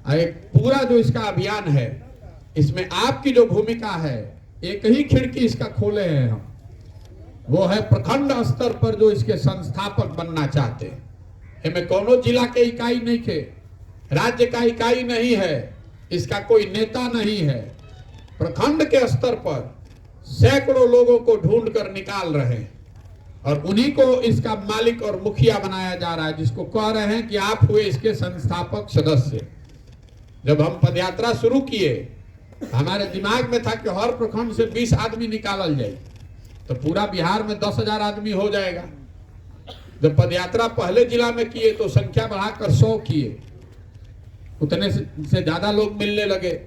एक पूरा जो इसका अभियान है, इसमें आपकी जो भूमिका है, एक ही खिड़की इसका खोले हैं हम, वो है प्रखंड स्तर पर जो इसके संस्थापक बनना चाहते हैं। इनमें कोनो जिला के इकाई नहीं थे, राज्य का इकाई नहीं है, इसका कोई नेता नहीं है, प्रखंड के स्तर पर सैकड़ों लोगों को ढूंढ कर निकाल रहे हैं और उन्हीं को इसका मालिक और मुखिया बनाया जा रहा है, जिसको कह रहे हैं कि आप हुए इसके संस्थापक सदस्य। जब हम पदयात्रा शुरू किए, हमारे दिमाग में था कि हर प्रखंड से 20 आदमी निकालल जाए तो पूरा बिहार में 10,000 आदमी हो जाएगा। जब पदयात्रा पहले जिला में किए तो संख्या बढ़ाकर 100 किए, उतने से ज्यादा लोग मिलने लगे।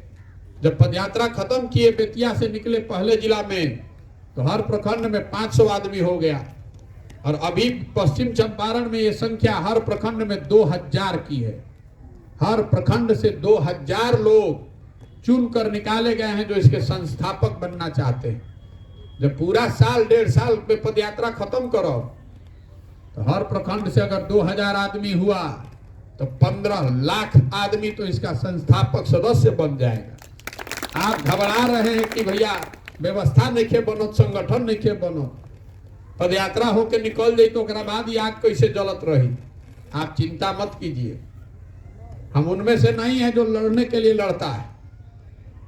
जब पदयात्रा खत्म किए, बेतिया से निकले पहले जिला में, तो हर प्रखंड में 500 आदमी हो गया और अभी पश्चिम चंपारण में ये संख्या हर प्रखंड में 2000 की है। हर प्रखंड से 2000 लोग चुनकर निकाले गए हैं जो इसके संस्थापक बनना चाहते हैं। जब पूरा साल 1.5 साल में पदयात्रा खत्म करो तो हर प्रखंड से अगर 2000 आदमी हुआ तो 15 लाख आदमी तो इसका संस्थापक सदस्य बन जाएगा। आप घबरा रहे हैं कि भैया व्यवस्था नहीं बनो, संगठन नहीं बनो, पदयात्रा होके निकल जाए तो बाद ही आग कैसे जलत रही। आप चिंता मत कीजिए, हम उनमें से नहीं है जो लड़ने के लिए लड़ता है।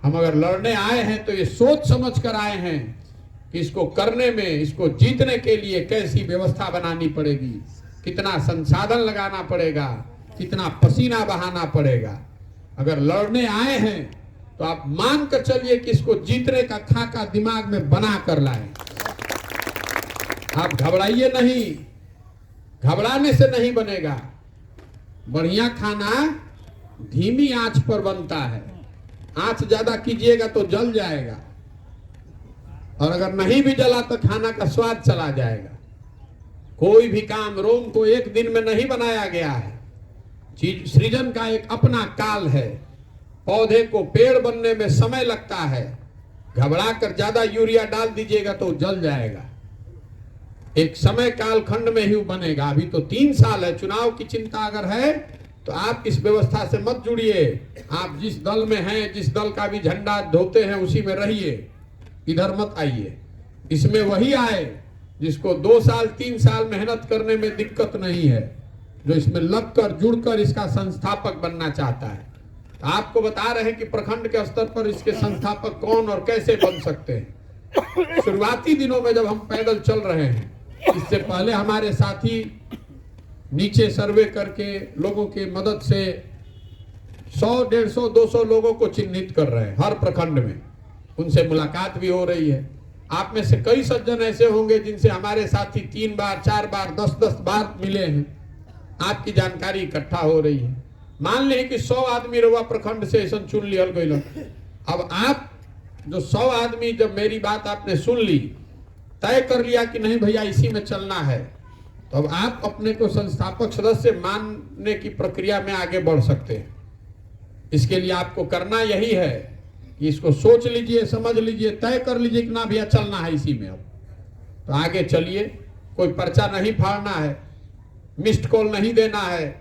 हम अगर लड़ने आए हैं तो ये सोच समझ कर आए हैं कि इसको करने में, इसको जीतने के लिए कैसी व्यवस्था बनानी पड़ेगी, कितना संसाधन लगाना पड़ेगा, कितना पसीना बहाना पड़ेगा। अगर लड़ने आए हैं तो आप मान कर चलिए कि इसको जीतने का खाका दिमाग में बना कर लाएं। आप घबराइए नहीं, घबराने से नहीं बनेगा। बढ़िया खाना धीमी आंच पर बनता है, आंच ज्यादा कीजिएगा तो जल जाएगा और अगर नहीं भी जला तो खाना का स्वाद चला जाएगा। कोई भी काम रोम को एक दिन में नहीं बनाया गया है, चीज सृजन का एक अपना काल है। पौधे को पेड़ बनने में समय लगता है, घबरा कर ज्यादा यूरिया डाल दीजिएगा तो जल जाएगा। एक समय काल खंड में ही बनेगा। अभी तो 3 साल है, चुनाव की चिंता अगर है तो आप इस व्यवस्था से मत जुड़िए। आप जिस दल में हैं, जिस दल का भी झंडा ढोते हैं उसी में रहिए, इधर मत आइए। इसमें वही आए जिसको 2 साल 3 साल मेहनत करने में दिक्कत नहीं है, जो इसमें लगकर जुड़कर इसका संस्थापक बनना चाहता है। आपको बता रहे हैं कि प्रखंड के स्तर पर इसके संस्थापक कौन और कैसे बन सकते हैं। शुरुआती दिनों में जब हम पैदल चल रहे हैं, इससे पहले हमारे साथी नीचे सर्वे करके लोगों की मदद से 100, 150, 200 लोगों को चिन्हित कर रहे हैं हर प्रखंड में। उनसे मुलाकात भी हो रही है। आप में से कई सज्जन ऐसे होंगे जिनसे हमारे साथी 3 बार, 4 बार, 10-10 बार मिले हैं। आपकी जानकारी इकट्ठा हो रही है। मान लें कि 100 आदमी रवा प्रखंड से ऐसा चुन लिया गई। अब आप जो 100 आदमी, जब मेरी बात आपने सुन ली, तय कर लिया कि नहीं भैया इसी में चलना है, तो अब आप अपने को संस्थापक सदस्य मानने की प्रक्रिया में आगे बढ़ सकते हैं। इसके लिए आपको करना यही है कि इसको सोच लीजिए, समझ लीजिए, तय कर लीजिए कि ना भैया चलना है इसी में। अब तो आगे चलिए। कोई पर्चा नहीं फाड़ना है, मिस्ड कॉल नहीं देना है।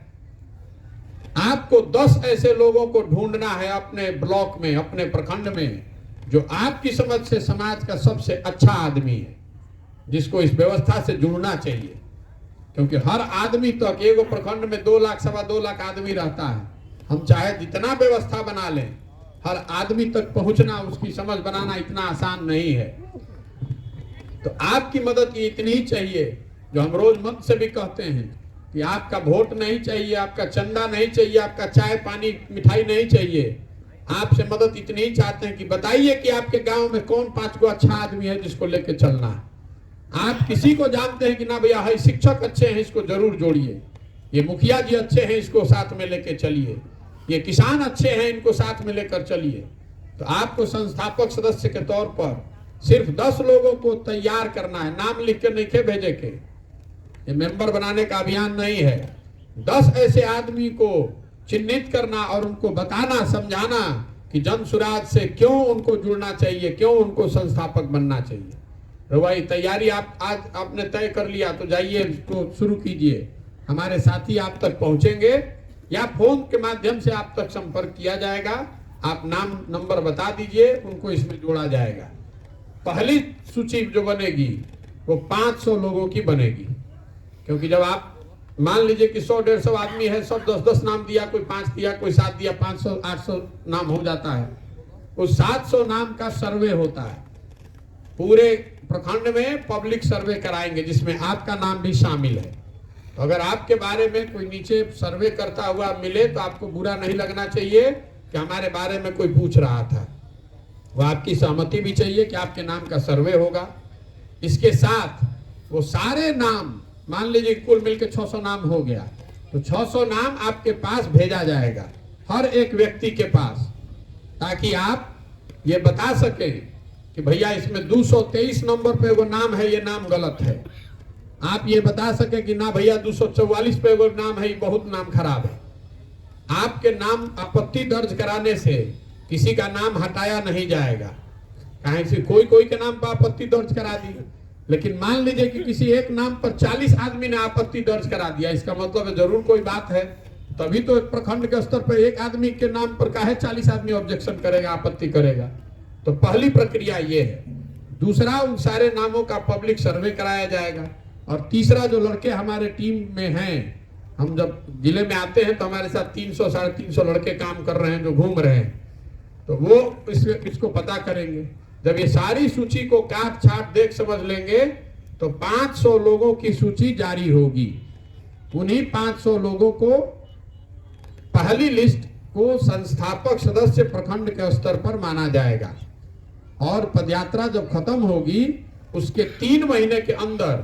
आपको 10 ऐसे लोगों को ढूंढना है अपने ब्लॉक में, अपने प्रखंड में, जो आपकी समझ से समाज का सबसे अच्छा आदमी है, जिसको इस व्यवस्था से जुड़ना चाहिए। क्योंकि हर आदमी तक, एगो प्रखंड में 2 लाख, 2.25 लाख आदमी रहता है। हम चाहे जितना व्यवस्था बना लें, हर आदमी तक पहुंचना, उसकी समझ बनाना इतना आसान नहीं है। तो आपकी मदद की इतनी ही चाहिए, जो हम रोज मंच से भी कहते हैं कि आपका वोट नहीं चाहिए, आपका चंदा नहीं चाहिए, आपका चाय पानी मिठाई नहीं चाहिए। आपसे मदद इतनी ही चाहते हैं कि बताइए कि आपके गांव में कौन 5 गो अच्छा आदमी है जिसको लेके चलना है। आप किसी को जानते हैं कि ना भैया है शिक्षक अच्छे हैं, इसको जरूर जोड़िए, ये मुखिया जी अच्छे हैं, इसको साथ में लेके चलिए, ये किसान अच्छे हैं, इनको साथ में लेकर चलिए। तो आपको संस्थापक सदस्य के तौर पर सिर्फ 10 लोगों को तैयार करना है। नाम लिख के नहीं के भेजे के, ये मेंबर बनाने का अभियान नहीं है। 10 ऐसे आदमी को चिन्हित करना और उनको बताना, समझाना कि जन सुराज से क्यों उनको जुड़ना चाहिए, क्यों उनको संस्थापक बनना चाहिए। तो भाई तैयारी आप आज आपने तय कर लिया तो जाइए, इसको शुरू कीजिए। हमारे साथी आप तक पहुंचेंगे या फोन के माध्यम से आप तक संपर्क किया जाएगा। आप नाम नंबर बता दीजिए, उनको इसमें जोड़ा जाएगा। पहली सूची जो बनेगी वो 500 लोगों की बनेगी, क्योंकि जब आप मान लीजिए कि 100-150 आदमी है, सब 10-10 नाम दिया, कोई 5 दिया, कोई 7 दिया, 500-800 नाम हो जाता है। उस 700 नाम का सर्वे होता है। पूरे प्रखंड में पब्लिक सर्वे कराएंगे जिसमें आपका नाम भी शामिल है। तो अगर आपके बारे में कोई नीचे सर्वे करता हुआ मिले तो आपको बुरा नहीं लगना चाहिए कि हमारे बारे में कोई पूछ रहा था। वो आपकी सहमति भी चाहिए कि आपके नाम का सर्वे होगा। इसके साथ वो सारे नाम, मान लीजिए कुल मिलकर 600 नाम हो गया, तो 600 नाम आपके पास भेजा जाएगा, हर एक व्यक्ति के पास, ताकि आप ये बता सकें कि भैया इसमें 223 नंबर पे वो नाम है, ये नाम गलत है। आप ये बता सके कि ना भैया 244 पे वो नाम है, ये बहुत नाम खराब है। आपके नाम आपत्ति दर्ज कराने से किसी का नाम हटाया नहीं जाएगा। कहीं से कोई के नाम पर आपत्ति दर्ज करा दी, लेकिन मान लीजिए कि किसी एक नाम पर 40 आदमी ने आपत्ति दर्ज करा दिया, इसका मतलब है जरूर कोई बात है। तभी तो एक प्रखंड के स्तर पर एक आदमी के नाम पर काहे 40 आदमी ऑब्जेक्शन करेगा, आपत्ति करेगा। तो पहली प्रक्रिया ये है। दूसरा, उन सारे नामों का पब्लिक सर्वे कराया जाएगा। और तीसरा, जो लड़के हमारे टीम में हैं, हम जब जिले में आते हैं तो हमारे साथ 300-350 लड़के काम कर रहे हैं जो घूम रहे हैं, तो वो इसको पता करेंगे। जब ये सारी सूची को काट छाट देख समझ लेंगे तो 500 लोगों की सूची जारी होगी। उन्हीं 500 लोगों को, पहली लिस्ट को संस्थापक सदस्य प्रखंड के स्तर पर माना जाएगा। और पदयात्रा जब खत्म होगी उसके 3 महीने के अंदर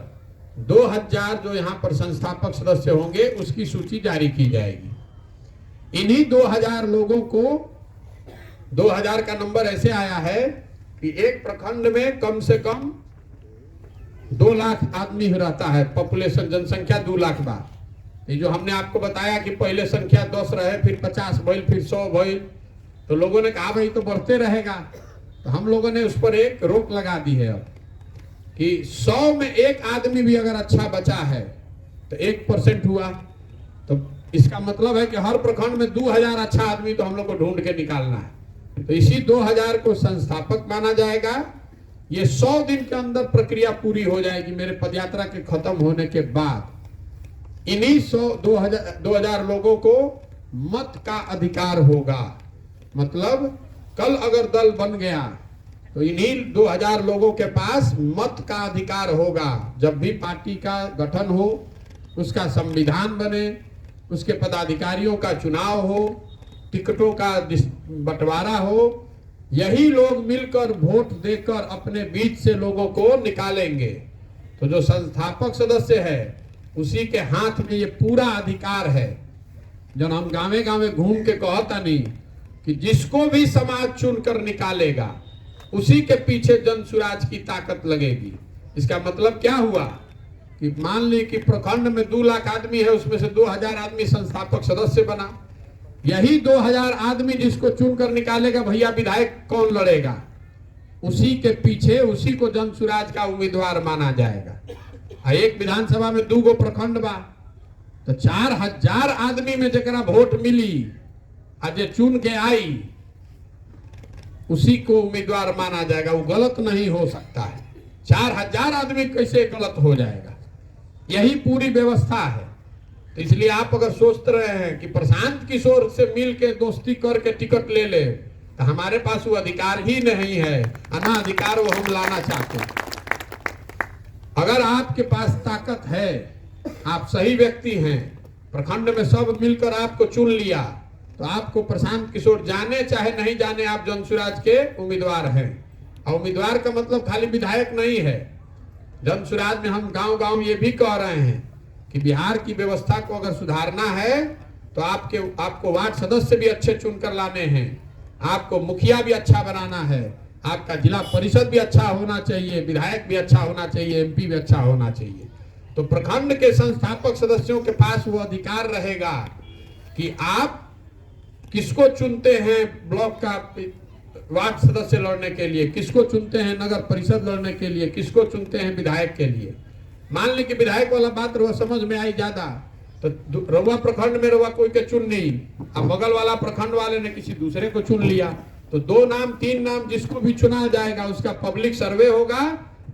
2000 जो यहाँ पर संस्थापक सदस्य होंगे उसकी सूची जारी की जाएगी। इन्हीं 2000 लोगों को, 2000 का नंबर ऐसे आया है कि एक प्रखंड में कम से कम 2 लाख आदमी रहता है, पॉपुलेशन जनसंख्या 2 लाख बार। ये जो हमने आपको बताया कि पहले संख्या 10 रहे, फिर 50 भइल, फिर 100 भइल, तो लोगों ने कहा भाई तो बढ़ते रहेगा। तो हम लोगों ने उस पर एक रोक लगा दी है अब कि 100 में एक आदमी भी अगर अच्छा बचा है तो 1% हुआ, तो इसका मतलब है कि हर प्रखंड में 2000 अच्छा आदमी तो हम लोग को ढूंढ के निकालना है। तो इसी 2000 को संस्थापक माना जाएगा। ये 100 दिन के अंदर प्रक्रिया पूरी हो जाएगी। मेरे पदयात्रा के खत्म होने के बाद इन्हीं 2000 लोगों को मत का अधिकार होगा। मतलब कल अगर दल बन गया तो इन्हीं 2000 लोगों के पास मत का अधिकार होगा। जब भी पार्टी का गठन हो, उसका संविधान बने, उसके पदाधिकारियों का चुनाव हो, टिकटों का बंटवारा हो, यही लोग मिलकर वोट देकर अपने बीच से लोगों को निकालेंगे। तो जो संस्थापक सदस्य है उसी के हाथ में ये पूरा अधिकार है। जब हम गांवे गांवे घूम के कहता नहीं कि जिसको भी समाज चुनकर निकालेगा उसी के पीछे जनसुराज की ताकत लगेगी। इसका मतलब क्या हुआ कि मान ली कि प्रखंड में 2 लाख आदमी है, उसमें से 2000 आदमी संस्थापक सदस्य बना। यही 2000 आदमी जिसको चुनकर निकालेगा, भैया विधायक कौन लड़ेगा, उसी के पीछे उसी को जनसुराज का उम्मीदवार माना जाएगा। एक विधानसभा में 2 गो प्रखंड बा, तो 4000 आदमी में जरा वोट मिली आज चुन के आई, उसी को उम्मीदवार माना जाएगा। वो गलत नहीं हो सकता है। 4000 आदमी कैसे गलत हो जाएगा? यही पूरी व्यवस्था है। तो इसलिए आप अगर सोच रहे हैं कि प्रशांत किशोर से मिल के दोस्ती करके टिकट ले ले, तो हमारे पास वो अधिकार ही नहीं है। अनाधिकार वो हम लाना चाहते हैं। अगर आपके पास ताकत है, आप सही व्यक्ति हैं, प्रखंड में सब मिलकर आपको चुन लिया, तो आपको प्रशांत किशोर जाने चाहे नहीं जाने, आप जनसुराज के उम्मीदवार हैं। और उम्मीदवार का मतलब खाली विधायक नहीं है। जनसुराज में हम गांव-गांव ये भी कह रहे हैं कि बिहार की व्यवस्था को अगर सुधारना है तो आपको वार्ड सदस्य भी अच्छे चुनकर लाने हैं, आपको मुखिया भी अच्छा बनाना है, आपका जिला परिषद भी अच्छा होना चाहिए, विधायक भी अच्छा होना चाहिए, एमपी भी अच्छा होना चाहिए। तो प्रखंड के संस्थापक सदस्यों के पास वो अधिकार रहेगा कि आप किसको चुनते हैं ब्लॉक का वार्ड सदस्य लड़ने के लिए, किसको चुनते हैं नगर परिषद लड़ने के लिए, किसको चुनते हैं विधायक के लिए। मान ली कि विधायक वाला बात वो समझ में आई ज्यादा, तो रउआ प्रखंड में रउआ कोई के चुन नहीं, अब बगल वाला प्रखंड वाले ने किसी दूसरे को चुन लिया, तो 2 नाम 3 नाम जिसको भी चुना जाएगा उसका पब्लिक सर्वे होगा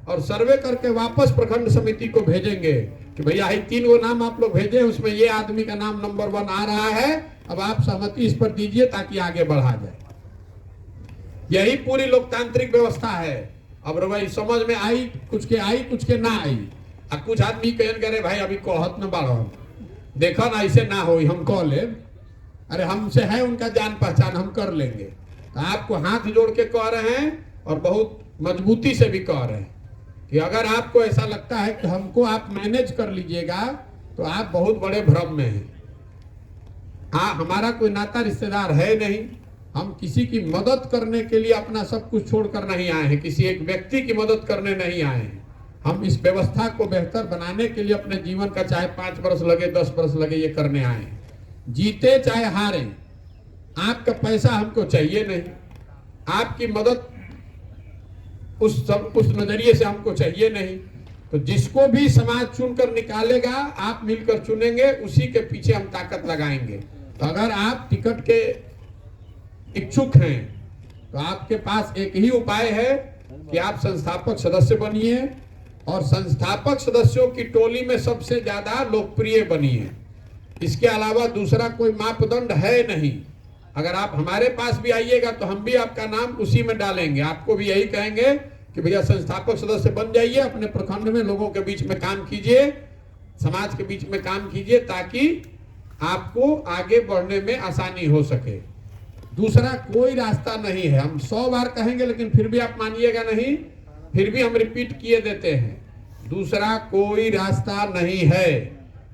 और सर्वे करके वापस प्रखंड समिति को भेजेंगे कि भैया 3 गो नाम आप लोग भेजे, उसमें ये आदमी का नाम नंबर 1 आ रहा है, अब आप सहमति इस पर दीजिए ताकि आगे बढ़ा जाए। यही पूरी लोकतांत्रिक व्यवस्था है। अब रवै समझ में आई, कुछ के ना आई। अब कुछ आदमी कहन करे भाई अभी कहत न बाढ़ देखो ना, ऐसे ना हो, हम कह ले, अरे हमसे है उनका जान पहचान, हम कर लेंगे। तो आपको हाथ जोड़ के कह रहे हैं और बहुत मजबूती से भी कह रहे हैं कि अगर आपको ऐसा लगता है कि हमको आप मैनेज कर लीजिएगा तो आप बहुत बड़े भ्रम में हैं। हमारा कोई नाता रिश्तेदार है नहीं, हम किसी की मदद करने के लिए अपना सब कुछ छोड़कर नहीं आए हैं, किसी एक व्यक्ति की मदद करने नहीं आए हैं। हम इस व्यवस्था को बेहतर बनाने के लिए अपने जीवन का चाहे 5 वर्ष लगे 10 वर्ष लगे ये करने आए हैं। जीते चाहे हारे, आपका पैसा हमको चाहिए नहीं, आपकी मदद उस नजरिए से हमको चाहिए नहीं। तो जिसको भी समाज चुनकर निकालेगा आप मिलकर चुनेंगे, उसी के पीछे हम ताकत लगाएंगे। तो अगर आप टिकट के इच्छुक हैं तो आपके पास एक ही उपाय है कि आप संस्थापक सदस्य बनिए और संस्थापक सदस्यों की टोली में सबसे ज्यादा लोकप्रिय बनिए। इसके अलावा दूसरा कोई मापदंड है नहीं। अगर आप हमारे पास भी आइएगा तो हम भी आपका नाम उसी में डालेंगे, आपको भी यही कहेंगे कि भैया संस्थापक सदस्य बन जाइए, अपने प्रखंड में लोगों के बीच में काम कीजिए, समाज के बीच में काम कीजिए ताकि आपको आगे बढ़ने में आसानी हो सके। दूसरा कोई रास्ता नहीं है। हम 100 बार कहेंगे लेकिन फिर भी आप मानिएगा नहीं, फिर भी हम रिपीट किए देते हैं। दूसरा कोई रास्ता नहीं है।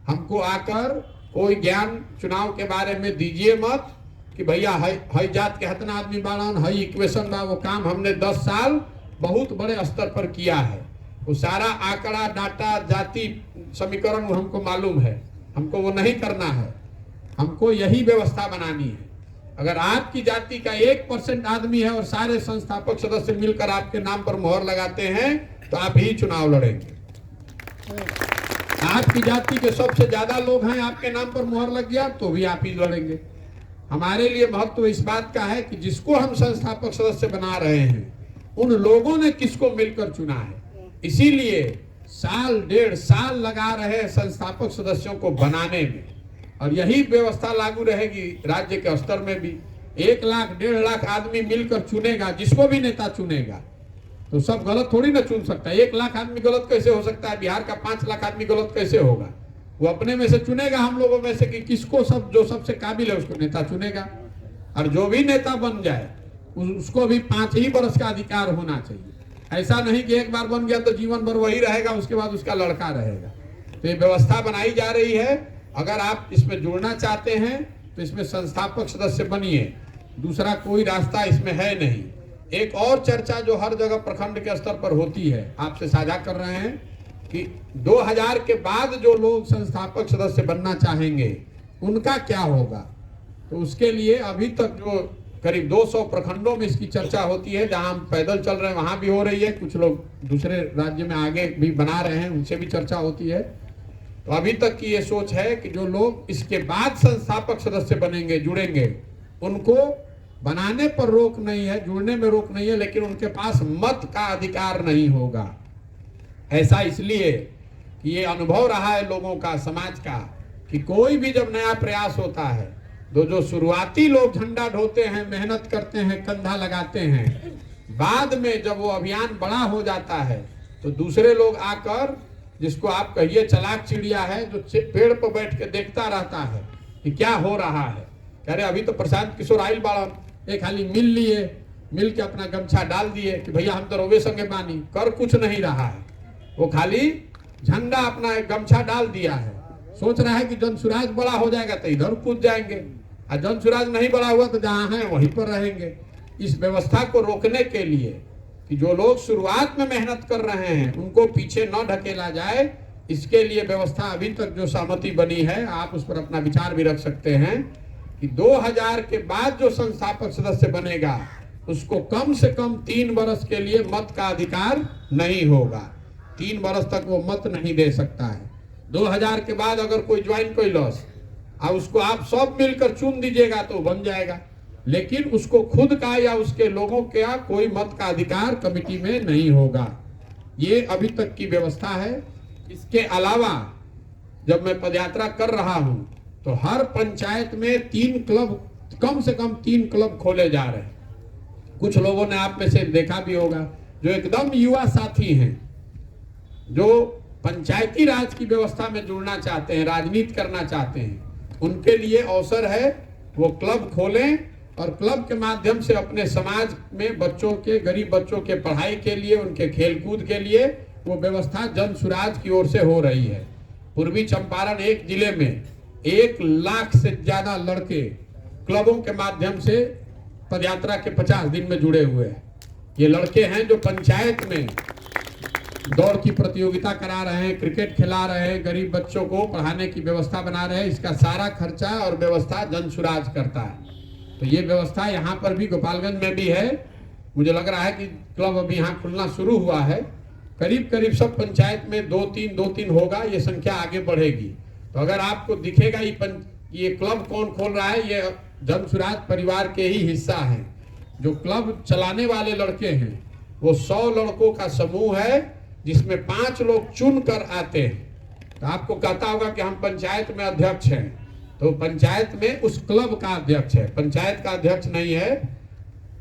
हमको आकर कोई ज्ञान चुनाव के बारे में दीजिए मत कि भैया हई जात के हतना आदमी बाड़न, हई इक्वेशन बा, वो काम हमने 10 साल बहुत बड़े स्तर पर किया है। वो सारा आंकड़ा डाटा जाति समीकरण हमको मालूम है, हमको वो नहीं करना है। हमको यही व्यवस्था बनानी है। अगर आपकी जाति का 1% आदमी है और सारे संस्थापक सदस्य मिलकर आपके नाम पर मोहर लगाते हैं तो आप ही चुनाव लड़ेंगे। आपकी जाति के सबसे ज्यादा लोग हैं, आपके नाम पर मोहर लग गया तो भी आप ही लड़ेंगे। हमारे लिए महत्व इस बात का है कि जिसको हम संस्थापक सदस्य बना रहे हैं उन लोगों ने किसको मिलकर चुना है। इसीलिए 1.5 साल लगा रहे संस्थापक सदस्यों को बनाने में, और यही व्यवस्था लागू रहेगी राज्य के स्तर में भी। 1 लाख 1.5 लाख आदमी मिलकर चुनेगा, जिसको भी नेता चुनेगा। तो सब गलत थोड़ी ना चुन सकता है। 1 लाख आदमी गलत कैसे हो सकता है? बिहार का 5 लाख आदमी गलत कैसे होगा? वो अपने में से चुनेगा, हम लोगों में से कि किसको जो सबसे काबिल है उसको नेता चुनेगा। और जो भी नेता बन जाए उसको भी 5 ही वर्ष का अधिकार होना चाहिए। ऐसा नहीं कि एक बार बन गया तो जीवन भर वही रहेगा, उसके बाद उसका लड़का रहेगा। तो ये व्यवस्था बनाई जा रही है। अगर आप इसमें जुड़ना चाहते हैं तो इसमें संस्थापक सदस्य बनिए। दूसरा कोई रास्ता इसमें है नहीं। एक और चर्चा जो हर जगह प्रखंड के स्तर पर होती है, आपसे साझा कर रहे हैं कि 2000 के बाद जो लोग संस्थापक सदस्य बनना चाहेंगे उनका क्या होगा। तो उसके लिए अभी तक जो करीब 200 प्रखंडों में इसकी चर्चा होती है। जहां हम पैदल चल रहे हैं वहां भी हो रही है, कुछ लोग दूसरे राज्य में आगे भी बना रहे हैं, उनसे भी चर्चा होती है। तो अभी तक की ये सोच है कि जो लोग इसके बाद संस्थापक सदस्य बनेंगे, जुड़ेंगे, उनको बनाने पर रोक नहीं है, जुड़ने में रोक नहीं है, लेकिन उनके पास मत का अधिकार नहीं होगा। ऐसा इसलिए कि ये अनुभव रहा है लोगों का, समाज का, कि कोई भी जब नया प्रयास होता है तो जो शुरुआती लोग झंडा ढोते हैं, मेहनत करते हैं, कंधा लगाते हैं, बाद में जब वो अभियान बड़ा हो जाता है तो दूसरे लोग आकर, जिसको आप कहिए चालाक चिड़िया है, जो पेड़ पर बैठ के देखता रहता है कि क्या हो रहा है, कह रहे अभी तो प्रशांत किशोर आइल बाड़न, एक खाली मिल लिए, मिल के अपना गमछा डाल दिए कि भैया हम तो रोवे संगे बानी, कर कुछ नहीं रहा है। वो खाली झंडा अपना एक गमछा डाल दिया है, सोच रहा है कि जनसुराज बड़ा हो जाएगा तो इधर कूद जाएंगे, और जनसुराज नहीं बड़ा हुआ तो जहां है वहीं पर रहेंगे। इस व्यवस्था को रोकने के लिए कि जो लोग शुरुआत में मेहनत कर रहे हैं उनको पीछे न ढकेला जाए, इसके लिए व्यवस्था अभी तक जो सहमति बनी है, आप उस पर अपना विचार भी रख सकते हैं कि 2000 के बाद जो संस्थापक सदस्य बनेगा उसको कम से कम 3 वर्ष के लिए मत का अधिकार नहीं होगा। 3 वर्ष तक वो मत नहीं दे सकता है। 2000 के बाद अगर कोई ज्वाइन कोई लॉस और उसको आप सब मिलकर चुन दीजिएगा तो बन जाएगा, लेकिन उसको खुद का या उसके लोगों का कोई मत का अधिकार कमेटी में नहीं होगा। ये अभी तक की व्यवस्था है। इसके अलावा जब मैं पदयात्रा कर रहा हूं तो हर पंचायत में 3 क्लब, कम से कम 3 क्लब खोले जा रहे हैं। कुछ लोगों ने आप में से देखा भी होगा जो एकदम युवा साथी हैं, जो पंचायती राज की व्यवस्था में जुड़ना चाहते हैं, राजनीति करना चाहते हैं, उनके लिए अवसर है वो क्लब खोलें और क्लब के माध्यम से अपने समाज में बच्चों के, गरीब बच्चों के पढ़ाई के लिए, उनके खेलकूद के लिए वो व्यवस्था जन सुराज की ओर से हो रही है। पूर्वी चंपारण एक जिले में 1 लाख से ज्यादा लड़के क्लबों के माध्यम से पदयात्रा के 50 दिन में जुड़े हुए हैं। ये लड़के हैं जो पंचायत में दौड़ की प्रतियोगिता करा रहे हैं, क्रिकेट खिला रहे हैं, गरीब बच्चों को पढ़ाने की व्यवस्था बना रहे हैं। इसका सारा खर्चा और व्यवस्था जन सुराज करता है। तो ये व्यवस्था यहाँ पर भी गोपालगंज में भी है। मुझे लग रहा है कि क्लब अभी यहाँ खुलना शुरू हुआ है। करीब करीब सब पंचायत में 2-3 होगा, ये संख्या आगे बढ़ेगी। तो अगर आपको दिखेगा ये क्लब कौन खोल रहा है, ये जन सुराज परिवार के ही हिस्सा है। जो क्लब चलाने वाले लड़के हैं वो 100 लड़कों का समूह है, जिसमें 5 लोग चुन कर आते हैं। तो आपको कहता होगा कि हम पंचायत में अध्यक्ष हैं, तो पंचायत में उस क्लब का अध्यक्ष है, पंचायत का अध्यक्ष नहीं है।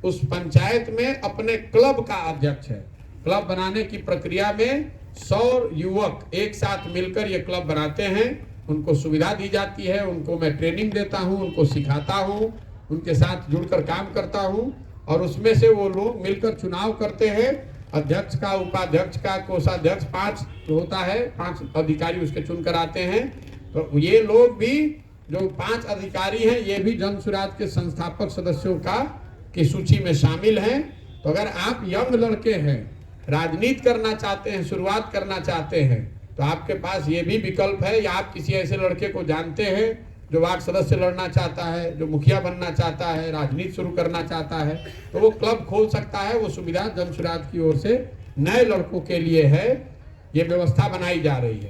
उस पंचायत में अपने क्लब का अध्यक्ष है। क्लब बनाने की प्रक्रिया में 100 युवक एक साथ मिलकर ये क्लब बनाते हैं। उनको सुविधा दी जाती है, उनको मैं ट्रेनिंग देता हूं, उनको सिखाता हूं, उनके साथ जुड़कर काम करता हूं और उसमें से वो लोग मिलकर चुनाव करते हैं। अध्यक्ष का, उपाध्यक्ष का, कोषाध्यक्ष 5 होता है, 5 अधिकारी उसके चुन कर आते हैं। तो ये लोग भी जो 5 अधिकारी हैं, ये भी जन सुराज के संस्थापक सदस्यों की सूची में शामिल हैं। तो अगर आप यंग लड़के हैं, राजनीति करना चाहते हैं, शुरुआत करना चाहते हैं, तो आपके पास ये भी विकल्प है। या आप किसी ऐसे लड़के को जानते हैं जो वार्ड सदस्य लड़ना चाहता है, जो मुखिया बनना चाहता है, राजनीति शुरू करना चाहता है, तो वो क्लब खोल सकता है। वो सुविधा जन सुराज की ओर से नए लड़कों के लिए है। ये व्यवस्था बनाई जा रही है।